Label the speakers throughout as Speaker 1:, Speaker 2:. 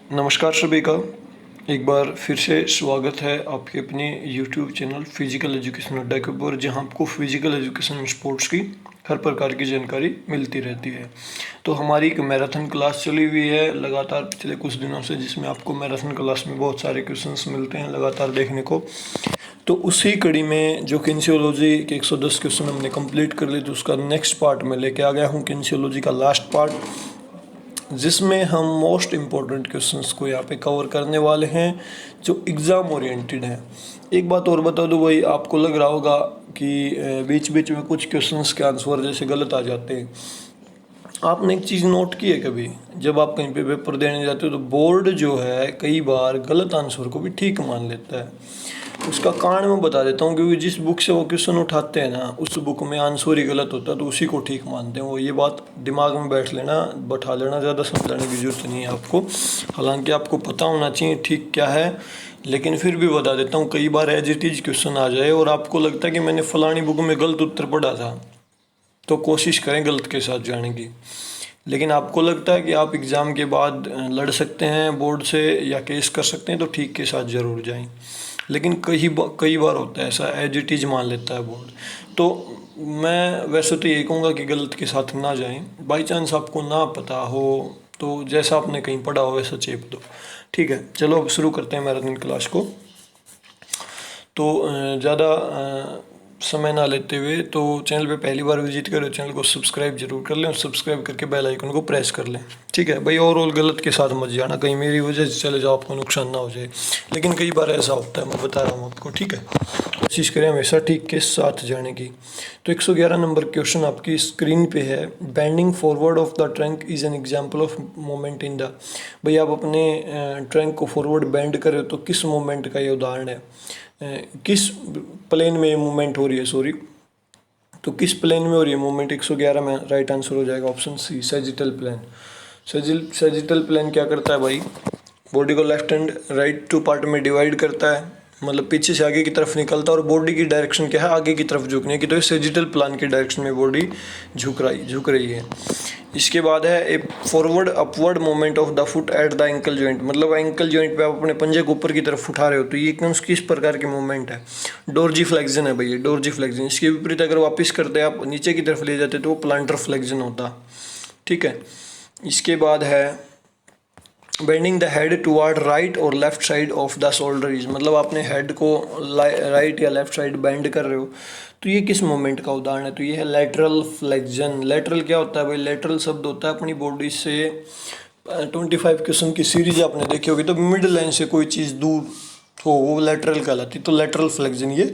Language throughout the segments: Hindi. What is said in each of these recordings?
Speaker 1: नमस्कार सभी का। एक बार फिर से स्वागत है आपके अपने YouTube चैनल फिजिकल एजुकेशन अड्डा के ऊपर, जहां आपको फिजिकल एजुकेशन स्पोर्ट्स की हर प्रकार की जानकारी मिलती रहती है। तो हमारी एक मैराथन क्लास चली हुई है लगातार पिछले कुछ दिनों से, जिसमें आपको मैराथन क्लास में बहुत सारे क्वेश्चंस मिलते हैं लगातार देखने को। तो उसी कड़ी में जो किन्सियोलॉजी के 110 क्वेश्चन हमने कंप्लीट कर लिए, तो उसका नेक्स्ट पार्ट में लेके आ गया हूँ, किन्सियोलॉजी का लास्ट पार्ट, जिसमें हम मोस्ट इम्पोर्टेंट क्वेश्चंस को यहाँ पे कवर करने वाले हैं जो एग्ज़ाम ओरिएंटेड हैं। एक बात और बता दूँ भाई, आपको लग रहा होगा कि बीच बीच में कुछ क्वेश्चंस के आंसर जैसे गलत आ जाते हैं। आपने एक चीज़ नोट की है कभी, जब आप कहीं पे पेपर देने जाते हो तो बोर्ड जो है कई बार गलत आंसर को भी ठीक मान लेता है। उसका कारण मैं बता देता हूँ, क्योंकि जिस बुक से वो क्वेश्चन उठाते हैं ना, उस बुक में आंसर ही गलत होता है, तो उसी को ठीक मानते हैं वो। ये बात दिमाग में बैठा लेना, ज़्यादा समझाने की जरूरत नहीं है आपको। हालांकि आपको पता होना चाहिए ठीक क्या है, लेकिन फिर भी बता देता हूँ। कई बार एज इट इज क्वेश्चन आ जाए और आपको लगता है कि मैंने फलानी बुक में गलत उत्तर पढ़ा था, तो कोशिश करें गलत के साथ जाने की। लेकिन आपको लगता है कि आप एग्ज़ाम के बाद लड़ सकते हैं बोर्ड से या केस कर सकते हैं, तो ठीक के साथ ज़रूर जाएं। लेकिन कई बार होता है ऐसा, एज इट इज़ मान लेता है बोर्ड। तो मैं वैसे तो यही कहूँगा कि गलत के साथ ना जाएं। बाई चांस आपको ना पता हो तो जैसा आपने कहीं पढ़ा हो वैसा चेप दो। ठीक है, चलो अब शुरू करते हैं मैराथन क्लास को। तो ज़्यादा समय ना लेते हुए, तो चैनल पे पहली बार विजिट करो, चैनल को सब्सक्राइब जरूर कर लें और सब्सक्राइब करके बेल आइकन को प्रेस कर लें। ठीक है भाई, ओवरऑल गलत के साथ मत जाना, कहीं मेरी वजह से चले जाओ, आपको नुकसान ना हो जाए। लेकिन कई बार ऐसा होता है, मैं बता रहा हूँ आपको। ठीक है, कोशिश करें हमेशा ठीक के साथ जाने की। तो 111 नंबर क्वेश्चन आपकी स्क्रीन पे है। Bending forward of the trunk is an example of moment in the. भाई आप अपने ट्रंक को फॉरवर्ड बेंड कर रहे हो, तो किस मोमेंट का ये उदाहरण है? किस प्लेन में ये मूवमेंट हो रही है, सॉरी, तो किस प्लेन में हो रही है मूवमेंट? 111 में राइट आंसर हो जाएगा option C, sagittal plane. Sagittal plane क्या करता है भाई? बॉडी को left and right two part में डिवाइड करता है, मतलब पीछे से आगे की तरफ निकलता है, और बॉडी की डायरेक्शन क्या है? आगे की तरफ झुकने की। तो ये सैजिटल प्लेन की डायरेक्शन में बॉडी झुक रही है। इसके बाद है a forward upward movement of the foot at the ankle joint, मतलब एंकल जॉइंट पे आप अपने पंजे को ऊपर की तरफ उठा रहे हो, तो ये किस प्रकार की मूवमेंट है? डोर्जी फ्लेक्शन है भाई, ये डोर्जी फ्लेक्शन। इसके विपरीत अगर वापस करते आप नीचे की तरफ ले जाते तो वो प्लांटर फ्लेक्शन होता। ठीक है, इसके बाद है bending the head toward right और left side of the shoulder, मतलब आपने हेड को राइट या लेफ्ट साइड बेंड कर रहे हो, तो ये किस मोमेंट का उदाहरण है? तो ये है लेटरल फ्लेक्शन। लेटरल क्या होता है भाई? लेटरल शब्द होता है अपनी बॉडी से 25 क्वेश्चन की सीरीज आपने देखी होगी, तो मिड लाइन से कोई चीज़ दूर हो वो लेटरल कहलाती है। तो लेटरल फ्लेक्शन ये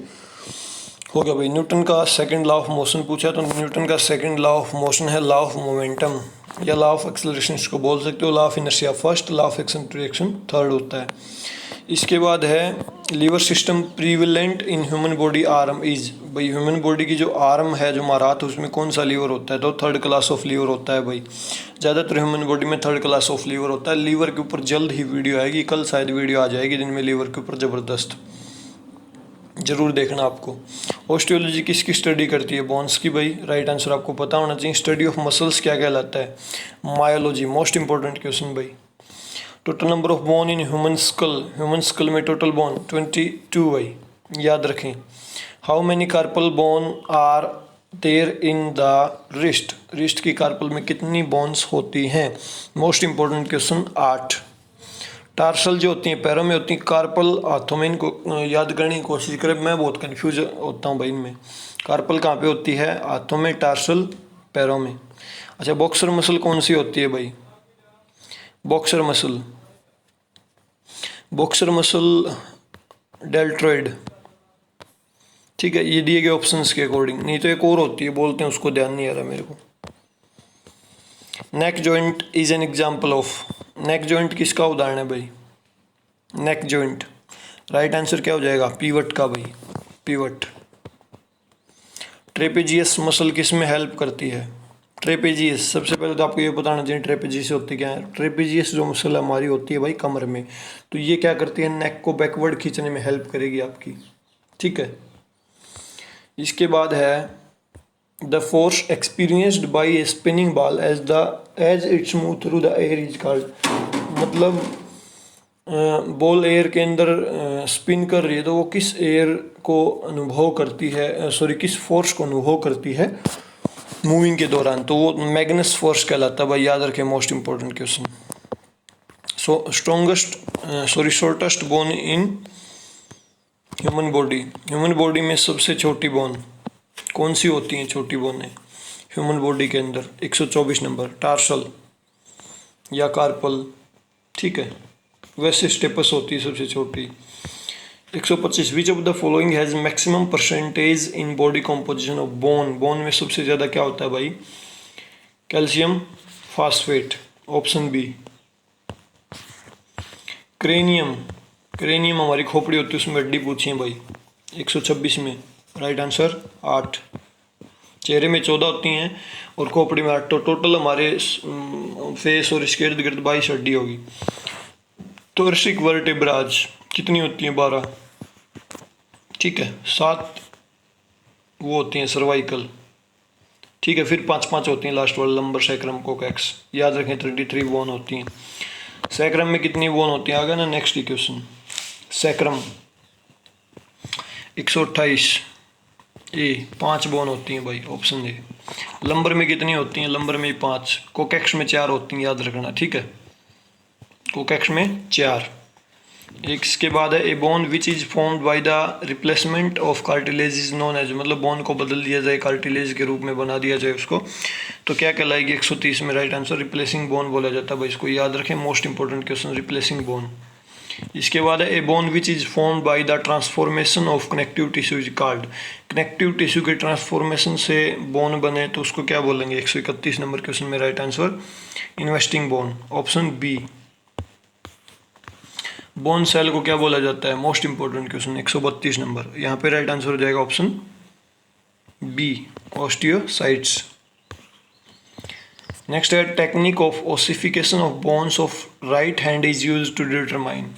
Speaker 1: हो गया भाई। न्यूटन का सेकंड लॉ ऑफ मोशन पूछा, तो न्यूटन का सेकंड लॉ ऑफ मोशन है लॉ ऑफ मोमेंटम, या लॉ ऑफ एक्सेलरेशन इसको बोल सकते हो। Law of inertia first, law of एक्सेंट्रेशन थर्ड होता है। इसके बाद है lever system prevalent in human body arm is. भाई ह्यूमन बॉडी की जो आर्म है, जो हमारा हाथ, उसमें कौन सा लीवर होता है? तो थर्ड क्लास ऑफ लीवर होता है भाई। ज़्यादातर ह्यूमन बॉडी में थर्ड क्लास ऑफ लीवर होता है। लीवर के ऊपर जल्द ही वीडियो आएगी, कल शायद वीडियो आ जाएगी जिनमें लीवर के ऊपर ज़बरदस्त, जरूर देखना आपको। ऑस्टियोलॉजी किसकी स्टडी करती है? बोन्स की भाई। राइट आंसर आपको पता होना चाहिए। स्टडी ऑफ मसल्स क्या कहलाता है? मायोलॉजी। मोस्ट इंपॉर्टेंट क्वेश्चन भाई। Total number of bone in human skull, human skull में टोटल बोन 22 भाई, याद रखें। How many carpal bone are there in the wrist, wrist की कार्पल में कितनी बोन्स होती हैं? Most important question 8। टार्सल जो होती हैं पैरों में होती हैं, कार्पल हाथों में। इनको याद करने की कोशिश करें, मैं बहुत कंफ्यूज होता हूँ भाई इनमें। कार्पल कहाँ पे होती है? हाथों में, टार्सल पैरों में। अच्छा, बॉक्सर मसल कौन सी होती है भाई? Boxer muscle deltoid. ठीक है, ये दिए गए ऑप्शंस के अकॉर्डिंग। नहीं तो एक और होती है, बोलते हैं उसको, ध्यान नहीं आ रहा मेरे को। Neck joint is an example of. Neck joint किसका उदाहरण है भाई? नेक जॉइंट। राइट आंसर क्या हो जाएगा? पीवट का भाई, पीवट। ट्रेपेजियस मसल किस में हेल्प करती है? ट्रेपेजियस, सबसे पहले तो आपको ये बताना चाहिए ट्रेपेजियस होती क्या है। ट्रेपेजियस जो मसल हमारी होती है भाई कमर में, तो ये क्या करती है? नेक को बैकवर्ड खींचने में हेल्प करेगी आपकी। ठीक है, इसके बाद है the force experienced by a spinning ball as it's move through the air is called, मतलब बॉल एयर के अंदर स्पिन कर रही है तो वो किस एयर को अनुभव करती है, सॉरी किस फोर्स को अनुभव करती है मूविंग के दौरान, तो वो मैग्नेस फोर्स कहलाता है भाई, याद रखें, most important question. Shortest bone in human body, human body में सबसे छोटी बोन कौन सी होती है, छोटी बोन है ह्यूमन बॉडी के अंदर? 124 नंबर, टार्सल या कार्पल, ठीक है, वैसे स्टेपस होती है सबसे छोटी। 125, which of the following has maximum percentage in body composition of bone, bone में सबसे ज़्यादा क्या होता है भाई? Calcium phosphate, option B. Cranium, cranium हमारी खोपड़ी होती है, उसमें हड्डी पूछी है भाई। 126 में राइट आंसर 8। चेहरे में 14 होती हैं और खोपड़ी में 8, तो टोटल हमारे फेस और इसके इर्द गिर्द 22 हड्डी होगी। थोरैसिक वर्टेब्राज कितनी होती हैं? 12, ठीक है। 7 वो होती हैं सर्वाइकल, ठीक है। फिर 5 होती हैं लास्ट वाला, लंबर, सैक्रम, कोकैक्स, याद रखें। 33 बोन होती हैं। सैक्रम में कितनी बोन होती हैं? आ गया ना नेक्स्ट क्वेश्चन। सैक्रम 128 ए, 5 बोन होती हैं भाई, ऑप्शन ए। लंबर में कितनी होती हैं? लंबर में 5, कोकैक्स में 4 होती हैं, याद रखना, ठीक है। कोकैक्स में 4। एक इसके बाद है a bone which is formed by the replacement of cartilage is known as, मतलब बोन को बदल दिया जाए, कार्टिलेज के रूप में बना दिया जाए उसको, तो क्या कहलाएगी? 130 में राइट आंसर रिप्लेसिंग बोन बोला जाता है भाई, इसको याद रखें, most important question, replacing bone. इसके बाद है a bone which is formed by the transformation of connective tissue is called, connective tissue के ट्रांसफॉर्मेशन से बोन बने तो उसको क्या बोलेंगे? 131 नंबर क्वेश्चन में right answer investing bone, option B. Bone cell को क्या बोला जाता है? मोस्ट इंपॉर्टेंट क्वेश्चन, 132 नंबर, यहाँ पे राइट आंसर हो जाएगा ऑप्शन बी, ऑस्टियोसाइट्स। नेक्स्ट है technique of ossification of bones of right hand is use to determine,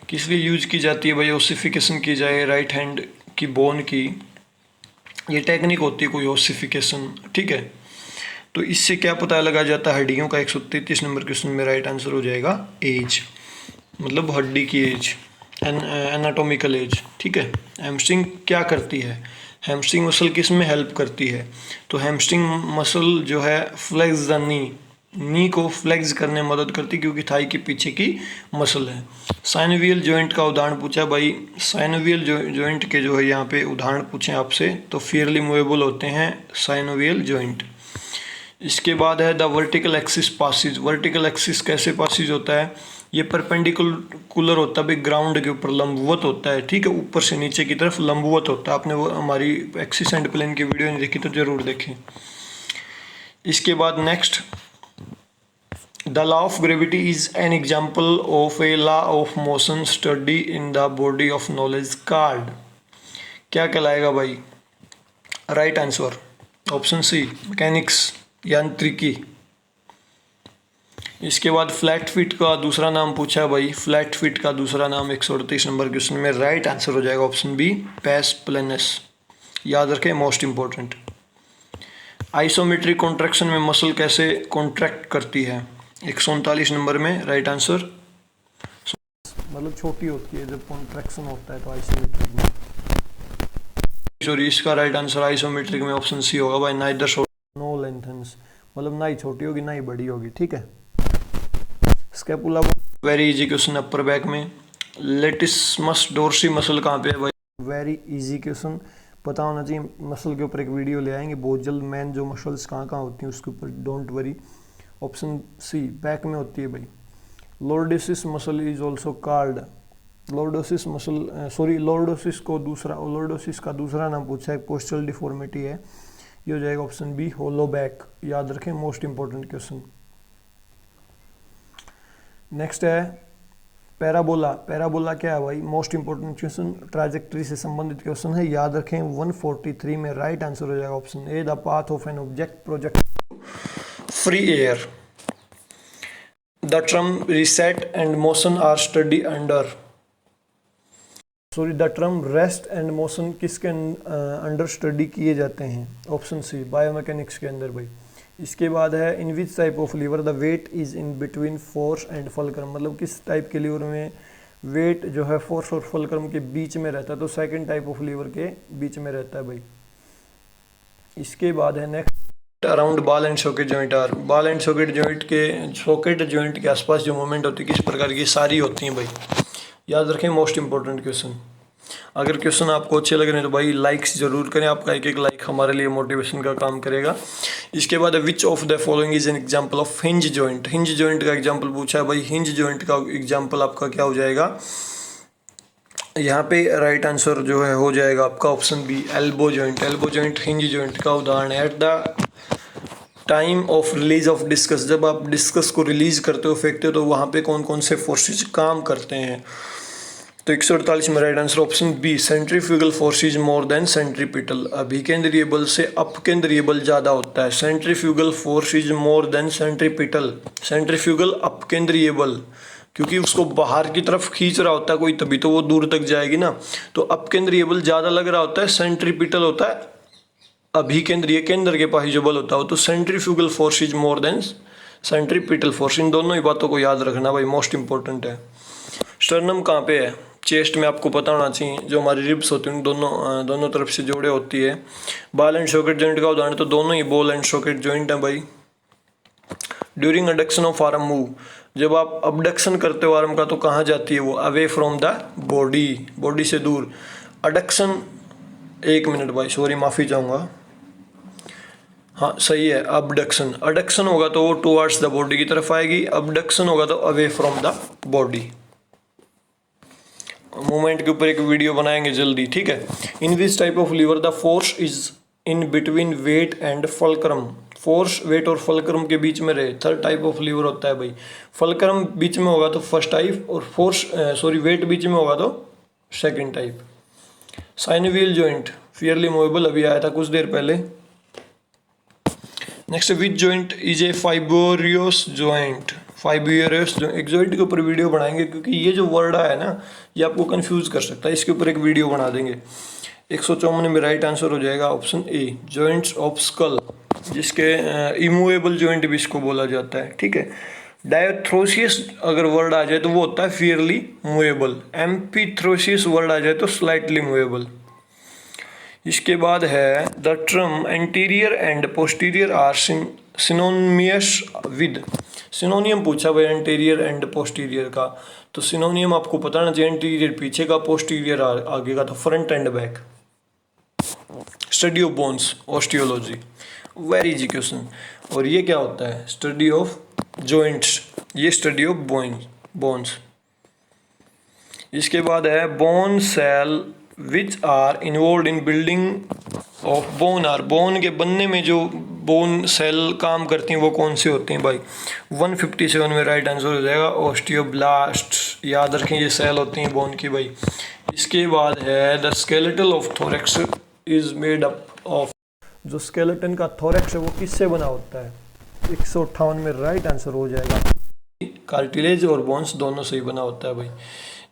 Speaker 1: किस लिए यूज की जाती है भाई? ओसिफिकेशन की जाए राइट हैंड की बोन की, ये टेक्निक होती है कोई ओसिफिकेशन, ठीक है। तो इससे क्या पता लगा जाता है? हड्डियों का। 133 नंबर क्वेश्चन में राइट आंसर हो जाएगा एज, मतलब हड्डी की एज, एनाटॉमिकल एज, ठीक है। हैमस्ट्रिंग क्या करती है? हैमस्ट्रिंग मसल किस में हेल्प करती है? तो हैमस्ट्रिंग मसल जो है फ्लेक्स द नी को फ्लेक्स करने में मदद करती है, क्योंकि थाई के पीछे की मसल है। साइनोवियल जॉइंट का उदाहरण पूछा भाई, साइनोवियल जॉइंट के जो है यहाँ पे उदाहरण पूछे आपसे, तो फेयरली मूवेबल होते हैं साइनोवियल जॉइंट। इसके बाद है the vertical axis passes, vertical axis कैसे पासिज होता है? ये परपेंडिकुलर होता है भाई, ग्राउंड के ऊपर लंबवत होता है, ठीक है, ऊपर से नीचे की तरफ लंबवत होता है। आपने वो हमारी एक्सिस एंड प्लेन की वीडियो नहीं देखी तो जरूर देखें। इसके बाद next, the law of gravity is an example of a law of motion study in the body of knowledge card, क्या कहलाएगा भाई? Right answer option C, mechanics, यांत्रिकी। इसके बाद फ्लैट फीट का दूसरा नाम पूछा है भाई, फ्लैट फीट का दूसरा नाम 138 नंबर क्वेश्चन में राइट आंसर हो जाएगा ऑप्शन बी, पैस प्लेनस, याद रखें, मोस्ट इंपॉर्टेंट। आइसोमेट्रिक कॉन्ट्रैक्शन में मसल कैसे कॉन्ट्रैक्ट करती है? 139 नंबर में राइट आंसर, मतलब छोटी होती है जब कॉन्ट्रैक्शन होता है तो आइसोमेट्रिक में, सॉरी इसका राइट आंसर आइसोमेट्रिक में ऑप्शन सी होगा भाई, नाइदर शॉर्ट नो लेंथन्स, मतलब ना ही छोटी होगी ना ही बड़ी होगी, ठीक है। Scapula, very easy question upper back में। लेटिसमस डोर्सी मसल कहाँ पे है भाई? वेरी इजी क्वेश्चन, पता होना चाहिए। मसल के ऊपर एक वीडियो ले आएंगे बहुत जल्द, मैन जो मसल्स कहाँ कहाँ होती हैं उसके ऊपर, don't worry. Option C, back में होती है भाई। Lordosis muscle is also called, lordosis muscle, sorry lordosis का दूसरा नाम पूछा है, पोस्टल डिफॉर्मिटी है, ये हो जाएगा ऑप्शन बी, होलो बैक, याद रखें, मोस्ट इंपॉर्टेंट क्वेश्चन। नेक्स्ट है पैराबोला, पैराबोला क्या है भाई? मोस्ट इंपॉर्टेंट क्वेश्चन, ट्राजेक्टरी से संबंधित क्वेश्चन है, याद रखें। 143 में राइट आंसर हो जाएगा option A, the path of an object project free air. The term reset and motion are study under, sorry the term rest and motion किसके अंडर स्टडी किए जाते हैं? ऑप्शन सी, बायोमैकेनिक्स के अंदर भाई। इसके बाद है in which type of lever the weight is in between force and fulcrum, मतलब किस टाइप के लीवर में वेट जो है फोर्स और फलक्रम के बीच में रहता है, तो सेकंड टाइप ऑफ लीवर के बीच में रहता है भाई। इसके बाद है next around ball and socket joint are, ball and socket joint के सॉकेट जॉइंट के आसपास जो मूवमेंट होती है किस प्रकार की, सारी होती हैं भाई, याद रखें, मोस्ट इंपॉर्टेंट क्वेश्चन। अगर क्वेश्चन आपको अच्छे लग रहे हैं तो भाई लाइक्स जरूर करें, आपका एक एक लाइक हमारे लिए मोटिवेशन का काम करेगा। इसके बाद विच of the following is an example of hinge joint, hinge joint का एग्जांपल पूछा है भाई, हिंज जॉइंट का एग्जांपल आपका क्या हो जाएगा, यहाँ पे राइट आंसर जो है हो जाएगा आपका option B elbow joint, elbow joint hinge joint का उदाहरण है। At the time of release of discus, जब आप डिस्कस को रिलीज करते हो फेंकते हो तो वहाँ पे कौन कौन से फोर्सेज काम करते हैं, तो 148 में right answer option B centrifugal force is more than centripetal, अभिकेंद्रीय बल से अपकेंद्रीय बल ज़्यादा होता है, centrifugal force is more than centripetal, centrifugal अपकेंद्रीय बल क्योंकि उसको बाहर की तरफ खींच रहा होता है कोई तभी तो वो दूर तक जाएगी ना, तो अपकेंद्रीय बल ज़्यादा लग रहा होता है, सेंट्रीपिटल होता है अभिकेंद्रीय केंद्र के पास जो बल होता है, तो centrifugal force is more than centripetal force, इन दोनों ही बातों को याद रखना भाई, मोस्ट इंपॉर्टेंट है। स्टर्नम कहाँ पे है, चेस्ट में आपको पता होना चाहिए, जो हमारी रिब्स होती हैं दोनों तरफ से जोड़े होती है। बॉल एंड सॉकेट जॉइंट का उदाहरण तो दोनों ही बॉल एंड सॉकेट जॉइंट है भाई। During adduction of arm move, जब आप अबडक्शन करते हो आर्म का तो कहाँ जाती है वो, away from the body, body से दूर। अडक्शन, एक मिनट भाई सॉरी माफ़ी चाहूँगा, हाँ सही है, अबडक्शन, अडक्शन होगा तो वो टुवर्ड्स द बॉडी की तरफ आएगी, अबडक्शन होगा तो away from the body. Movement के ऊपर एक वीडियो बनाएंगे जल्दी, ठीक है। In this type of lever the force is in between weight and fulcrum, force weight और फलक्रम के बीच में रहे, थर्ड टाइप ऑफ लीवर होता है भाई। फलक्रम बीच में होगा तो फर्स्ट टाइप और वेट बीच में होगा तो second type. Synovial joint freely movable, अभी आया था कुछ देर पहले। Next which joint is a fibrous joint, fibrous एक जॉइंट के ऊपर वीडियो बनाएंगे क्योंकि ये जो वर्ड है ना ये आपको कंफ्यूज कर सकता है, इसके ऊपर एक वीडियो बना देंगे। 154 में राइट आंसर हो जाएगा option A joints of skull, जिसके इमूवेबल जॉइंट भी इसको बोला जाता है, ठीक है। डायथ्रोसियस अगर वर्ड आ जाए तो वो होता है फियरली मूवेबल, एम्पीथ्रोसियस वर्ड आ जाए तो स्लाइटली मूवेबल। इसके बाद है the term anterior and posterior are synonymous with, synonym पूछा भाई एंटीरियर एंड पोस्टीरियर का, तो सिनोनियम आपको पता ना चाहिए, एंटीरियर पीछे का, पोस्टीरियर आगे का, तो front and back. Study of bones osteology, very easy question. और ये क्या होता है, स्टडी ऑफ जॉइंट्स, ये स्टडी ऑफ बोन्स। इसके बाद है bone cell which are involve in building of bone are, bone के बनने में जो बोन सेल काम करती हैं वो कौन से होते हैं भाई। 157 में राइट आंसर हो जाएगा ऑस्टियोब्लास्ट, याद रखें ये सेल होती हैं बोन की भाई। इसके बाद है the skeletal of thorax is made up of, जो स्केलेटन का थोरैक्स है वो किससे बना होता है, 158 में राइट आंसर हो जाएगा। कार्टिलेज और बोन्स दोनों से ही बना होता है भाई।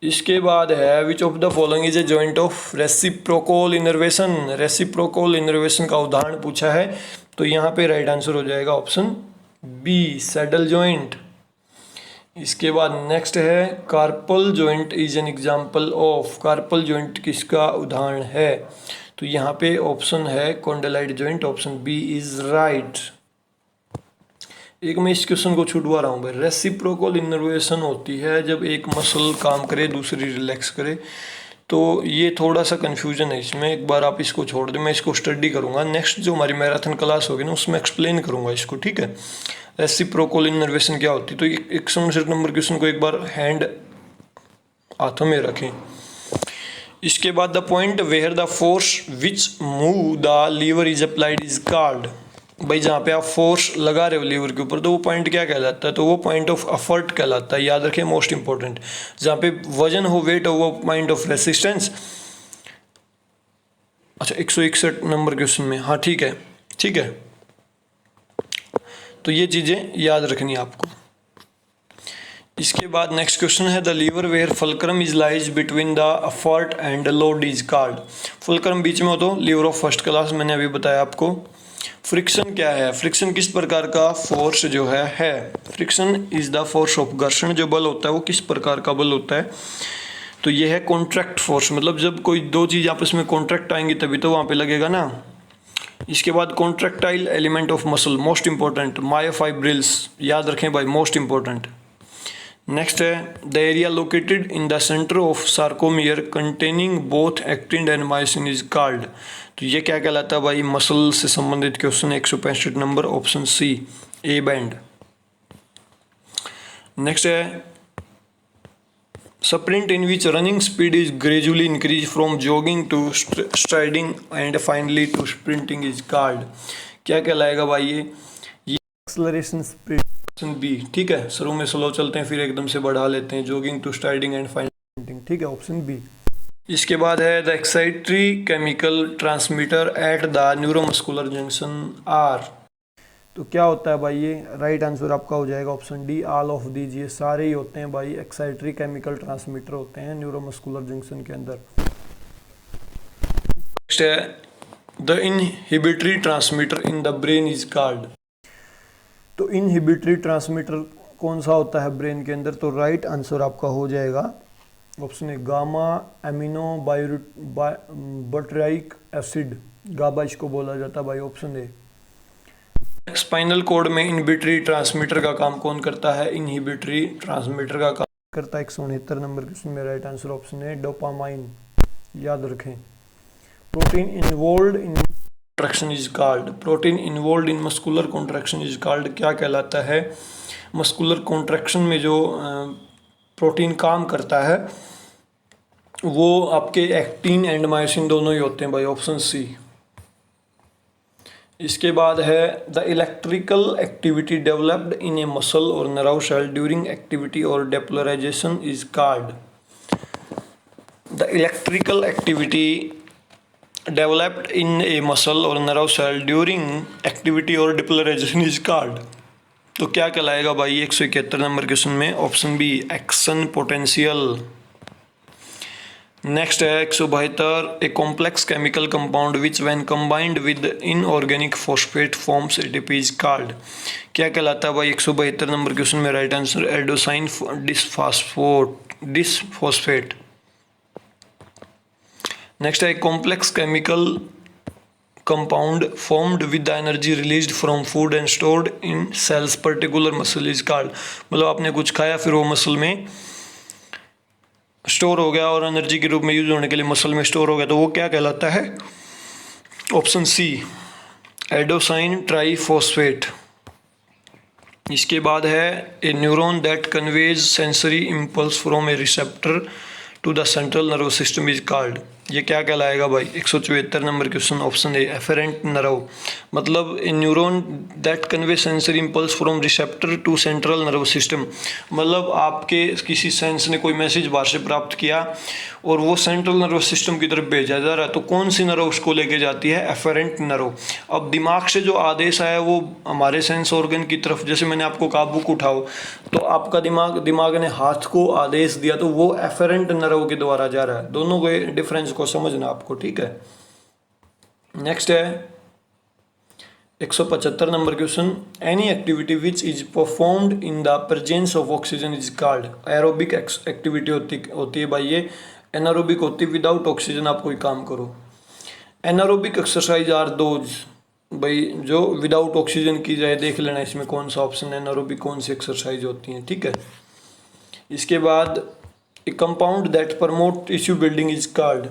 Speaker 1: इसके बाद है विच of the following is a joint of reciprocal innervation, reciprocal innervation का उदाहरण पूछा है तो यहाँ पे राइट आंसर हो जाएगा ऑप्शन बी सैडल जॉइंट। इसके बाद नेक्स्ट है carpal joint is an example of, carpal joint किसका उदाहरण है, तो यहाँ पे ऑप्शन है condyloid joint, option B is right. एक मैं इस क्वेश्चन को छुटवा रहा हूँ भाई, रेसिप्रोकल इनर्वेशन होती है जब एक मसल काम करे दूसरी रिलैक्स करे, तो ये थोड़ा सा कन्फ्यूजन है इसमें, एक बार आप इसको छोड़ दें, मैं इसको स्टडी करूँगा, नेक्स्ट जो हमारी मैराथन क्लास होगी ना उसमें एक्सप्लेन करूँगा इसको, ठीक है। रेसिप्रोकल इनर्वेशन क्या होती है, तो 169 नंबर क्वेश्चन को एक बार हैंड हाथों में रखें। इसके बाद the point where the force which move the lever is applied is called, भाई जहाँ पे आप फोर्स लगा रहे हो लीवर के ऊपर तो वो पॉइंट क्या कहलाता है, तो वो पॉइंट ऑफ एफर्ट कहलाता है, याद रखें मोस्ट इंपॉर्टेंट। जहाँ पे वजन हो वेट हो वो पॉइंट ऑफ रेसिस्टेंस। अच्छा 161 नंबर क्वेश्चन में, हाँ ठीक है ठीक है, तो ये चीज़ें याद रखनी है आपको। इसके बाद नेक्स्ट क्वेश्चन है the lever where fulcrum is lies between the effort and load is called, fulcrum बीच में हो तो लीवर ऑफ फर्स्ट क्लास, मैंने अभी बताया आपको। फ्रिक्शन क्या है? फ्रिक्शन किस प्रकार का फोर्स जो है friction is the force of घर्षण। जो बल होता है वो किस प्रकार का बल होता है? तो ये है कॉन्ट्रैक्ट फोर्स, मतलब जब कोई दो चीज़ आपस में कॉन्ट्रैक्ट आएंगी तभी तो वहाँ पे लगेगा ना। इसके बाद contractile element of muscle, most important, myofibrils, याद रखें भाई, मोस्ट इंपॉर्टेंट। नेक्स्ट है the area located in the centre of sarcomere containing both actin and myosin is called. तो ये क्या कहलाता है भाई? मसल से संबंधित question 165 number, option C, A band. Next है sprint in which running speed is gradually increase from jogging to striding and finally to sprinting is called. क्या कहलाएगा भाई? ये एक्सेलरेशन स्पीड, ऑप्शन बी। ठीक है, शुरू में स्लो चलते हैं फिर एकदम से बढ़ा लेते हैं, jogging to striding and finally. ठीक है, ऑप्शन बी। इसके बाद है the excitatory chemical transmitter at the neuromuscular junction are. तो क्या होता है भाई? ये राइट आंसर आपका हो जाएगा option D, all of these. ये सारे ही होते हैं भाई, एक्साइटरी केमिकल ट्रांसमीटर होते हैं न्यूरोमस्कुलर जंक्शन के अंदर। नेक्स्ट है the inhibitory transmitter in the brain is called. तो इनहिबिटरी ट्रांसमीटर कौन सा होता है ब्रेन के अंदर? तो राइट आंसर आपका हो जाएगा option A, gamma amino butyric acid, GABA इसको बोला जाता है भाई, ऑप्शन ए। स्पाइनल कॉर्ड में इनहिबिटरी ट्रांसमीटर का काम कौन करता है? इनहिबिटरी ट्रांसमीटर का काम करता है 169 नंबर क्वेश्चन में right answer option A, dopamine, याद रखें। Protein involved in contraction is called. Protein involved in muscular contraction is called, क्या कहलाता है? मस्कुलर कॉन्ट्रैक्शन में जो प्रोटीन काम करता है वो आपके एक्टिन एंड मायोसिन दोनों ही होते हैं भाई, ऑप्शन सी। इसके बाद है the electrical activity developed in a muscle और नर्व सेल ड्यूरिंग एक्टिविटी और depolarisation is called. The electrical activity developed in a muscle और नर्व सेल ड्यूरिंग एक्टिविटी और डिपोलराइजेशन इज कॉल्ड। तो क्या कहलाएगा भाई 171 नंबर क्वेश्चन में? Option B, action potential. Next है 172, a complex chemical compound which when combined with inorganic phosphate forms ATP is called. क्या कहलाता है भाई 172 नंबर क्वेश्चन में? Right answer adenosine diphosphate. Next है complex chemical compound formed with the energy released from food and stored in cells particular muscle is called. मतलब आपने कुछ खाया फिर वो मसल में स्टोर हो गया और एनर्जी के रूप में यूज होने के लिए मसल में स्टोर हो गया, तो वो क्या कहलाता है? Option C, adenosine triphosphate. इसके बाद है a neuron that conveys sensory impulse from a receptor to the central nervous system is called. ये क्या कहलाएगा भाई 174 number question, option A, afferent nerve. मतलब a neuron that convey sensory impulse from receptor to central nervous system, मतलब आपके किसी सेंस ने कोई मैसेज बाहर से प्राप्त किया और वो सेंट्रल नर्वस सिस्टम की तरफ भेजा जा रहा है, तो कौन सी नर्व उसको लेके जाती है? Efferent nerve. अब दिमाग से जो आदेश आया वो हमारे सेंस ऑर्गन की तरफ, जैसे मैंने आपको कहा बुक उठाओ, तो आपका दिमाग ने हाथ को आदेश दिया, तो वो एफेरेंट नर्व के द्वारा जा रहा है। दोनों के डिफरेंस को समझना आपको, ठीक है। नेक्स्ट है 175 number question, any activity which is performed in the presence of oxygen is called. Aerobic activity होती है भाई, ये एनारोबिक होती है विदाउट ऑक्सीजन आप कोई काम करो। एनारोबिक एक्सरसाइज आर दोज, भाई जो विदाउट ऑक्सीजन की जाए, देख लेना इसमें कौन सा ऑप्शन है, एनारोबिक कौन सी एक्सरसाइज होती है, ठीक है। इसके बाद ए compound that promote tissue building is called.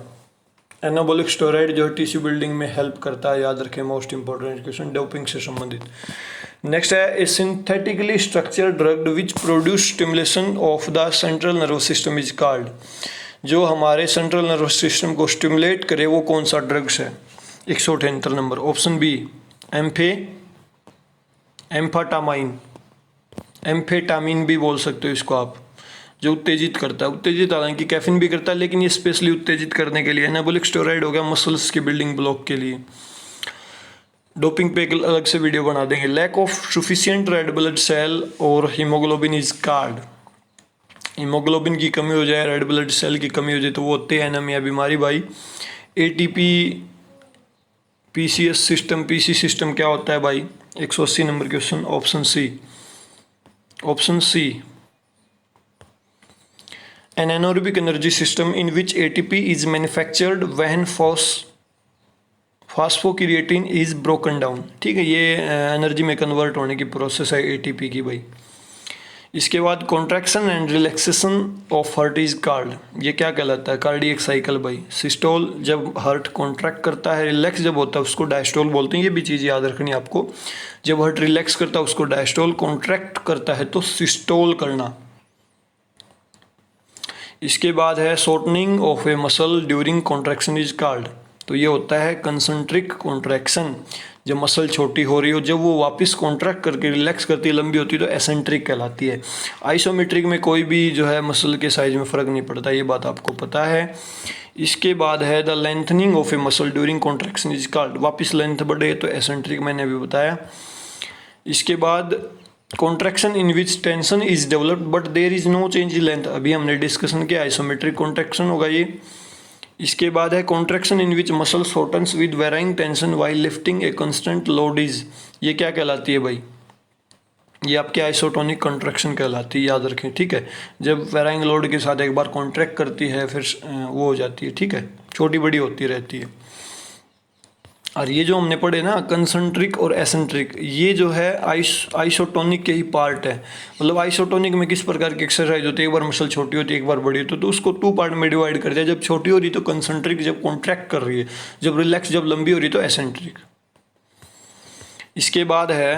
Speaker 1: Anabolic steroid जो टिश्यू बिल्डिंग में हेल्प करता है, याद रखें, मोस्ट इंपॉर्टेंट क्वेश्चन, डोपिंग से संबंधित। नेक्स्ट है a synthetically structured drug which produce stimulation of the central nervous system is called. जो हमारे सेंट्रल नर्वस सिस्टम को स्टिमुलेट करे वो कौन सा ड्रग्स है? 178 number, option B, amphetamine, amphetamine भी बोल सकते हो इसको आप, जो उत्तेजित करता है। उत्तेजित हालांकि कैफीन भी करता है, लेकिन ये स्पेशली उत्तेजित करने के लिए। एनाबॉलिक स्टेरॉइड हो गया मसल्स की बिल्डिंग ब्लॉक के लिए। डोपिंग पे एक अलग से वीडियो बना देंगे। Lack of sufficient red blood cell or haemoglobin is called. Haemoglobin की कमी हो जाए, रेड ब्लड सेल की कमी हो जाए, तो वो होते हैं एनीमिया बीमारी भाई। ATP PCS system, PC system क्या होता है भाई? 180 number question, option C. Option C, an anaerobic energy system in which ATP is manufactured when phosphocreatine is broken down. ठीक है, ये एनर्जी में कन्वर्ट होने की प्रोसेस है ATP की भाई। इसके बाद contraction and relaxation of heart is called, ये क्या कहलाता है? कार्डियक साइकिल भाई। सिस्टोल जब हार्ट कॉन्ट्रैक्ट करता है, रिलैक्स जब होता है उसको डायस्टोल बोलते हैं। ये भी चीज़ याद रखनी है आपको। जब हार्ट रिलैक्स करता है उसको डायस्टोल, कॉन्ट्रैक्ट करता है तो सिस्टोल करना। इसके बाद है shortening of a muscle during contraction is called, तो ये होता है कंसंट्रिक कॉन्ट्रैक्शन। जब मसल छोटी हो रही हो, जब वो वापस कॉन्ट्रैक्ट करके रिलैक्स करती है, लंबी होती है, तो एसेंट्रिक कहलाती है। आइसोमेट्रिक में कोई भी जो है मसल के साइज में फ़र्क नहीं पड़ता, ये बात आपको पता है। इसके बाद है the lengthening of a muscle during contraction is called, वापस लेंथ बढ़े तो एसेंट्रिक, मैंने अभी बताया। इसके बाद contraction in which tension is developed but there is no change in length, अभी हमने डिस्कशन किया, आइसोमेट्रिक कॉन्ट्रैक्शन होगा ये। इसके बाद है contraction in which muscle shortens with varying tension while lifting a constant load is, ये क्या कहलाती है भाई? ये आपकी आइसोटोनिक कॉन्ट्रैक्शन कहलाती है, याद रखें। ठीक है, जब वेराइंग लोड के साथ एक बार कॉन्ट्रैक्ट करती है फिर वो हो जाती है। ठीक है, छोटी बड़ी होती रहती है। और ये जो हमने पढ़े ना कंसंट्रिक और एसेंट्रिक, ये जो है आइसोटोनिक के ही पार्ट है। मतलब आइसोटोनिक में किस प्रकार की एक्सरसाइज होती है, एक बार मसल छोटी होती है, एक बार बड़ी होती है, तो उसको 2 पार्ट में डिवाइड कर दिया। जब छोटी हो रही तो कंसंट्रिक, जब कॉन्ट्रैक्ट कर रही है, जब रिलैक्स, जब लंबी हो रही तो एसेंट्रिक। इसके बाद है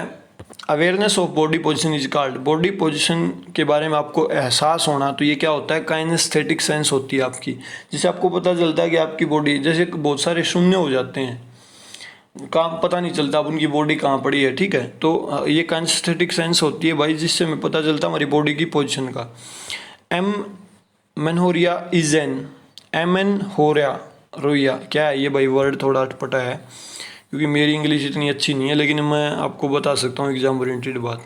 Speaker 1: awareness of body position is called, body position के बारे में आपको एहसास होना, तो ये क्या होता है? काइनेस्थेटिक सेंस होती है आपकी, जिससे आपको पता चलता है कि आपकी बॉडी, जैसे बहुत सारे शून्य हो जाते हैं, काम पता नहीं चलता अब उनकी बॉडी कहाँ पड़ी है। ठीक है, तो ये काइनेस्थेटिक सेंस होती है भाई, जिससे हमें पता चलता है हमारी बॉडी की पोजीशन का। एम मेनहोरिया इज एन, एमन होरिया रोया क्या है ये भाई? वर्ड थोड़ा अटपटा है क्योंकि मेरी इंग्लिश इतनी अच्छी नहीं है, लेकिन मैं आपको बता सकता हूँ एग्जाम ओरिएंटेड बात।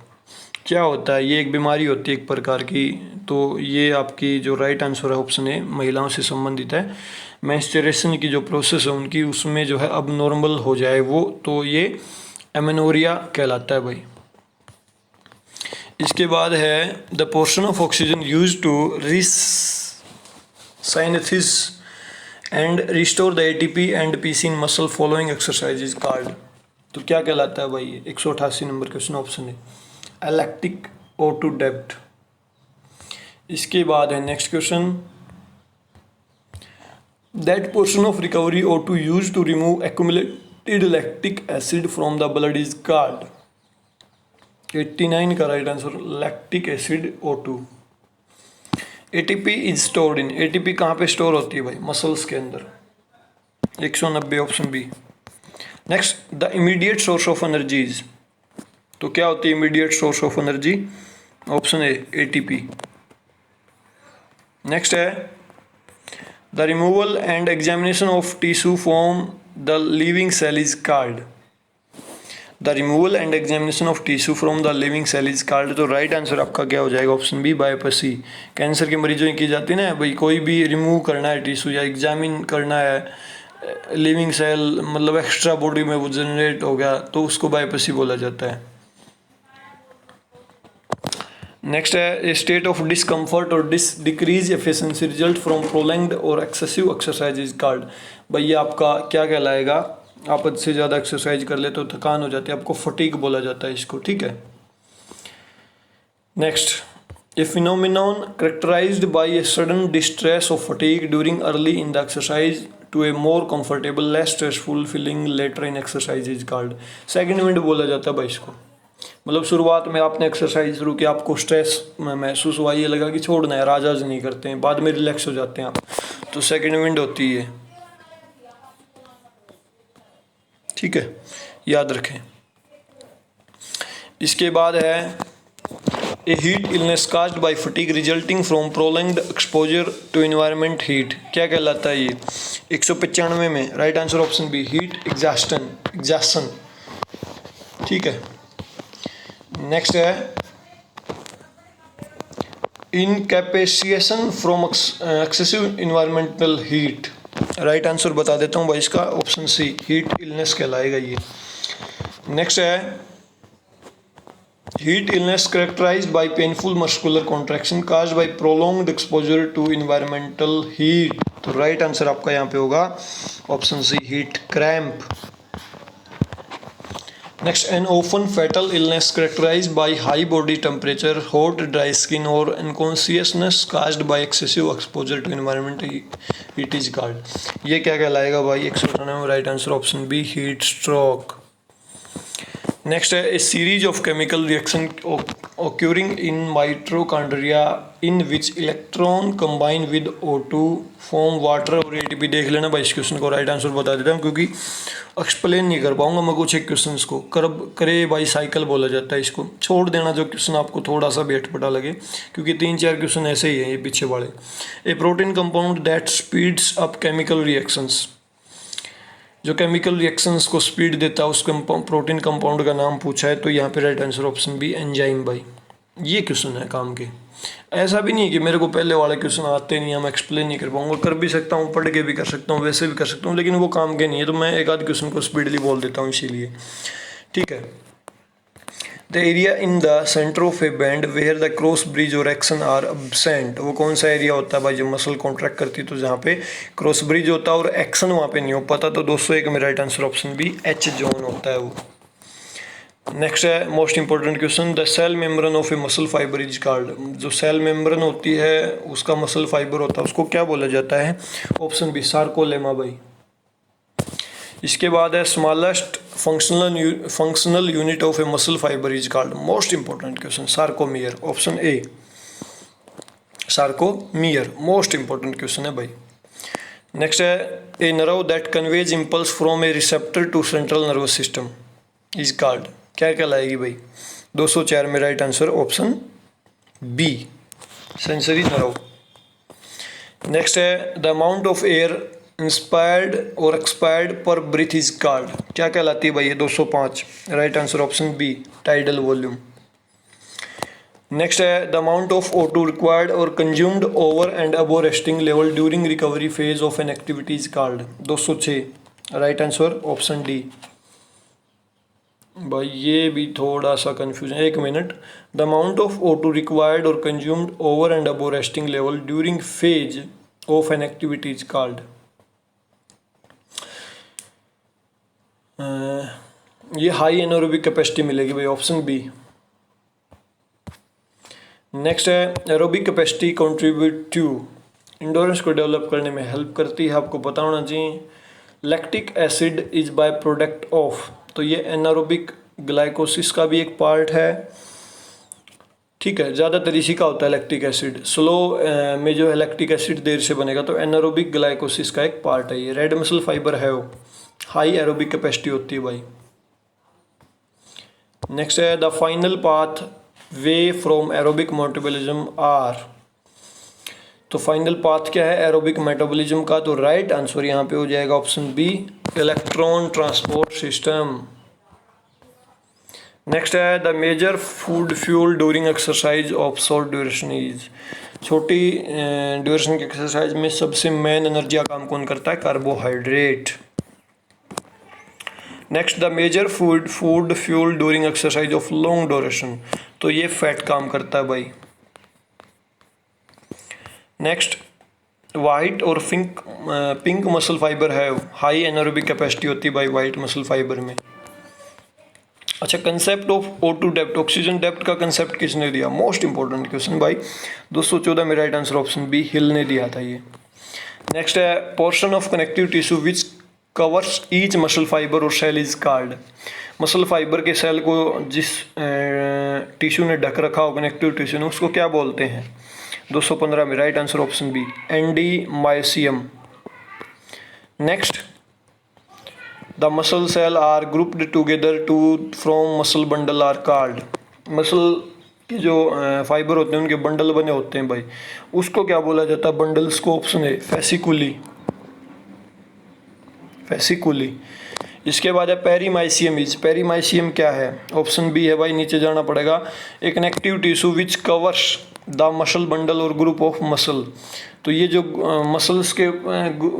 Speaker 1: क्या होता है? ये एक बीमारी होती है एक प्रकार की, तो ये आपकी जो राइट आंसर है ऑप्शन ए, महिलाओं से संबंधित है। मेंस्ट्रुएशन की जो प्रोसेस है उनकी, उसमें जो है अब नॉर्मल हो जाए वो, तो ये एमेनोरिया कहलाता है भाई। इसके बाद है the portion of oxygen use to resynthesis and restore the ATP and PC in muscle following exercise is called, तो क्या कहलाता है भाई? 188 नंबर क्वेश्चन, ऑप्शन है लैक्टिक O2 डेप्थ। इसके बाद है next question, that portion of recovery O2 use to remove accumulated lactic acid from the blood is called, 89 का right answer lactic acid O2। ATP is stored in, ATP कहाँ पे स्टोर होती है भाई? मसल्स के अंदर, 190 option B. Next the immediate source of energies, तो क्या होती है immediate source of energy? Option A ATP। Next है the removal and examination of tissue from the living cell is called, the removal and examination of tissue from the living cell is called, तो राइट आंसर आपका क्या हो जाएगा? Option B biopsy. कैंसर के मरीजों में की जाती है ना भाई, कोई भी रिमूव करना है टिश्यू या एग्जामिन करना है लिविंग सेल, मतलब एक्स्ट्रा बॉडी में वो जनरेट हो गया, तो उसको बायोप्सी बोला जाता है। नेक्स्ट है स्टेट ऑफ डिस्कम्फर्ट और डिक्रीज एफिशिएंसी रिजल्ट फ्रॉम प्रोलैंग्ड और एक्सेसिव एक्सरसाइज इज कॉल्ड, भाई ये आपका क्या कहलाएगा? आप हद से ज़्यादा एक्सरसाइज कर ले तो थकान हो जाती है, आपको फटीग बोला जाता है इसको। ठीक है, next a phenomenon characterised by a sudden distress of fatigue during early in the exercise to a more comfortable less stressful feeling later in exercise is called, second wind बोला जाता है भाई इसको। मतलब शुरुआत में आपने एक्सरसाइज शुरू किया, आपको स्ट्रेस महसूस हुआ, ये लगा कि छोड़ना है, राजाज नहीं करते हैं, बाद में रिलैक्स हो जाते हैं आप, तो सेकंड विंड होती है। ठीक है, याद रखें। इसके बाद है a heat illness caused by fatigue resulting from prolonged exposure to environment heat, क्या कहलाता है ये? 195 में right answer option B heat exhaustion. ठीक है, नेक्स्ट है incapacitation from excessive environmental heat, right answer बता देता हूँ भाई इसका, ऑप्शन सी हीट इलनेस कहलाएगा ये। नेक्स्ट है heat illness characterized by painful muscular contraction caused by prolonged exposure to environmental heat। तो राइट आंसर आपका यहाँ पे होगा option C heat cramp. Next an often fatal illness characterized by high body temperature, hot dry skin or unconsciousness caused by excessive exposure to environmental heat is called। ये क्या कहलाएगा भाई 197 right answer option B heat stroke. Next है a series of chemical reaction occurring in mitochondria in which electron combine with O2 form water और ATP। देख लेना भाई इस क्वेश्चन को, राइट आंसर बता देता हूँ क्योंकि एक्सप्लेन नहीं कर पाऊंगा मैं कुछ एक क्वेश्चन को। करे बाई साइकिल बोला जाता है इसको, छोड़ देना जो क्वेश्चन आपको थोड़ा सा भी अटपटा लगे, क्योंकि 3-4 क्वेश्चन ऐसे ही हैं ये पीछे वाले। A protein compound that speeds up chemical reactions, जो केमिकल रिएक्शंस को स्पीड देता है उस प्रोटीन कंपाउंड का नाम पूछा है, तो यहाँ पे right answer option B enzyme भाई। ये क्वेश्चन है काम के, ऐसा भी नहीं है कि मेरे को पहले वाले क्वेश्चन आते नहीं, हम एक्सप्लेन नहीं कर पाऊंगा, कर भी सकता हूँ, पढ़ के भी कर सकता हूँ, वैसे भी कर सकता हूँ, लेकिन वो काम के नहीं है, तो मैं एक आध क्वेश्चन को स्पीडली बोल देता हूँ इसीलिए। ठीक है, the area in the centre of a band where the cross bridge और एक्शन आर एब्सेंट। वो कौन सा एरिया होता है भाई जब मसल कॉन्ट्रैक्ट करती है, तो जहाँ पे क्रॉस ब्रिज होता है और एक्शन वहाँ पे नहीं हो पाता, तो 201 में right answer option B H zone होता है वो। नेक्स्ट है most important question, the cell membrane of a muscle fibre is called. जो सेल मेम्ब्रेन होती है उसका मसल फाइबर होता है उसको क्या बोला जाता है, ऑप्शन बी सार्कोलेमा भाई। इसके बाद है smallest functional unit of a muscle fibre is called, most important question, sarcomere, option A sarcomere, most important question है भाई। नेक्स्ट है a nerve that conveys impulse from a receptor to central nervous system is called, क्या कहलाएगी भाई 204 में right answer option B sensory nerve. Next है the amount of air inspired और expired per breath is called, क्या कहलाती है भाई ये 205, right answer option B tidal volume. Next है the amount of O2 required और consumed over and above resting level during recovery phase of an activity is called, 206 right answer option D. भाई ये भी थोड़ा सा कंफ्यूजन, एक minute, the amount of O2 required और consumed over and above resting level during phase of an activity is called, ये हाई एनोरोबिक कैपेसिटी मिलेगी भाई, ऑप्शन बी। नेक्स्ट है aerobic capacity contribute to, endurance को डेवलप करने में हेल्प करती है, आपको पता होना चाहिए। Lactic acid is by product of, तो ये एनारोबिक ग्लाइकोसिस का भी एक पार्ट है। ठीक है, ज़्यादातर इसी का होता है लैक्टिक एसिड, स्लो में जो है लैक्टिक एसिड देर से बनेगा, तो एनारोबिक ग्लाइकोसिस का एक पार्ट है ये। रेड मसल फाइबर है वो, हाई एरोबिक कैपेसिटी होती है भाई। नेक्स्ट है the final pathway from aerobic metabolism are, तो फाइनल पाथ क्या है एरोबिक मेटाबॉलिज्म का, तो राइट आंसर यहाँ पे हो जाएगा option B electron transport system. Next है the major food fuel during exercise of short duration is, छोटी ड्यूरेशन की एक्सरसाइज में सबसे मेन एनर्जी का काम कौन करता है, carbohydrate. Next the major food fuel during exercise of long duration, तो ये फैट काम करता है भाई। नेक्स्ट वाइट और पिंक मसल फाइबर है, हाई एनारोबिक कैपेसिटी होती है भाई वाइट मसल फाइबर में। अच्छा, concept of O2 depth, oxygen depth का कंसेप्ट किसने दिया, मोस्ट इंपॉर्टेंट क्वेश्चन भाई, 214 में right answer option B Hill ने दिया था ये। नेक्स्ट है portion of connective tissue which covers each muscle fibre और cell is called, muscle fibre के सेल को जिस टिश्यू ने ढक रखा हो कनेक्टिव टिश्यू ने उसको क्या बोलते हैं, 215 में right answer option B endomysium. Next the muscle cell are grouped together to from muscle bundle are called, muscle के जो फाइबर होते हैं उनके बंडल बने होते हैं भाई, उसको क्या बोला जाता है, बंडल्स को, ऑप्शन है फेसिकुली। इसके बाद है पेरीमाइसियम इज, पेरीमाइसियम क्या है, ऑप्शन बी है भाई, नीचे जाना पड़ेगा, एक connective tissue which covers the muscle bundle और ग्रुप ऑफ मसल। तो ये जो मसल्स के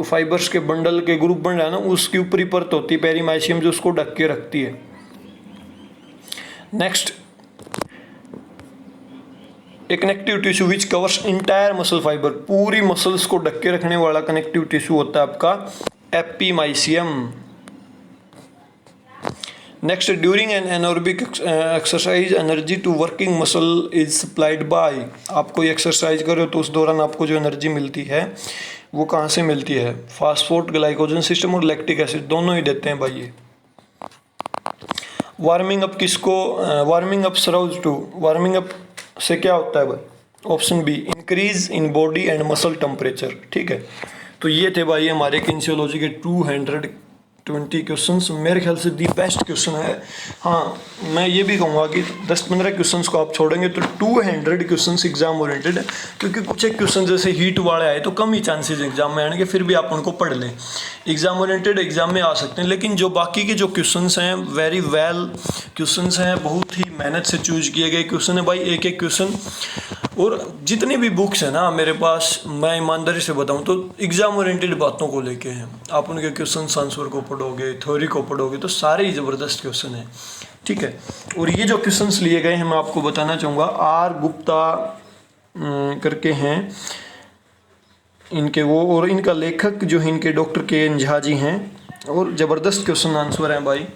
Speaker 1: फाइबर्स के बंडल के ग्रुप बन रहा है ना, उसकी ऊपरी परत होती है पेरीमाइसियम, जो उसको ढक के रखती है। Next, A connective tissue which covers entire muscle fibre, पूरी मसल्स को ढक के रखने वाला कनेक्टिव टिश्यू होता है आपका epimysium. Next, during an anaerobic exercise energy to working muscle is supplied by, आप कोई एक्सरसाइज कर रहे हो तो उस दौरान आपको जो एनर्जी मिलती है वो कहाँ से मिलती है? फास्फोट ग्लाइकोजन सिस्टम और लैक्टिक एसिड दोनों ही देते हैं भाई ये। वार्मिंग अप किसको, warming up arouses to, warming up से क्या होता है भाई? Option B, increase in body and muscle temperature. ठीक है, तो ये थे भाई हमारे किन्सियोलॉजी के 220 क्वेश्चंस। मेरे ख्याल से दी बेस्ट क्वेश्चन है। हाँ, मैं ये भी कहूँगा कि 10-15 क्वेश्चंस को आप छोड़ेंगे तो 200 क्वेश्चंस एग्जाम ओरिएंटेड है, क्योंकि कुछ एक क्वेश्चन जैसे हीट वाले आए तो कम ही चांसेस एग्जाम में आने के, फिर भी आप उनको पढ़ लें, एग्जाम ओरिएंटेड एग्जाम में आ सकते हैं। लेकिन जो बाकी के जो क्वेश्चंस हैं वेरी वेल क्वेश्चंस हैं, बहुत ही मेहनत से चूज किए गए क्वेश्चन है भाई, एक एक क्वेश्चन। और जितनी भी बुक्स है ना मेरे पास, मैं ईमानदारी से बताऊं तो एग्जाम ओरिएंटेड बातों को लेके हैं। आप उनके क्वेश्चन आंसर को पढ़ोगे, थ्योरी को पढ़ोगे तो सारे ही ज़बरदस्त क्वेश्चन हैं। ठीक है, और ये जो क्वेश्चंस लिए गए हैं मैं आपको बताना चाहूँगा, आर गुप्ता करके हैं इनके वो, और इनका लेखक जो है इनके डॉक्टर के झा जी हैं, और ज़बरदस्त क्वेश्चन आंसर हैं भाई,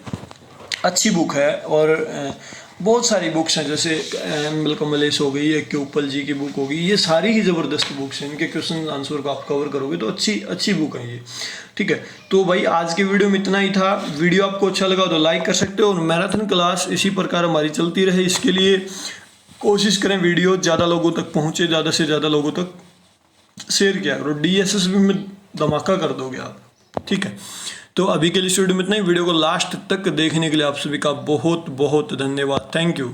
Speaker 1: अच्छी बुक है। और बहुत सारी बुक्स हैं, जैसे एम कमलेश हो गई, एक उपल जी की बुक होगी, ये सारी ही ज़बरदस्त बुक्स हैं, इनके क्वेश्चन आंसर को आप कवर करोगे तो अच्छी बुक है ये। ठीक है, तो भाई आज के वीडियो में इतना ही था। वीडियो आपको अच्छा लगा तो लाइक कर सकते हो, और मैराथन क्लास इसी प्रकार हमारी चलती रहे, इसके लिए कोशिश करें वीडियो ज़्यादा लोगों तक पहुँचे, ज़्यादा से ज़्यादा लोगों तक शेयर किया करो, DSS भी में धमाका कर दोगे आप। ठीक है, तो अभी के लिए इस वीडियो में इतना ही। वीडियो को लास्ट तक देखने के लिए आप सभी का बहुत बहुत धन्यवाद। Thank you.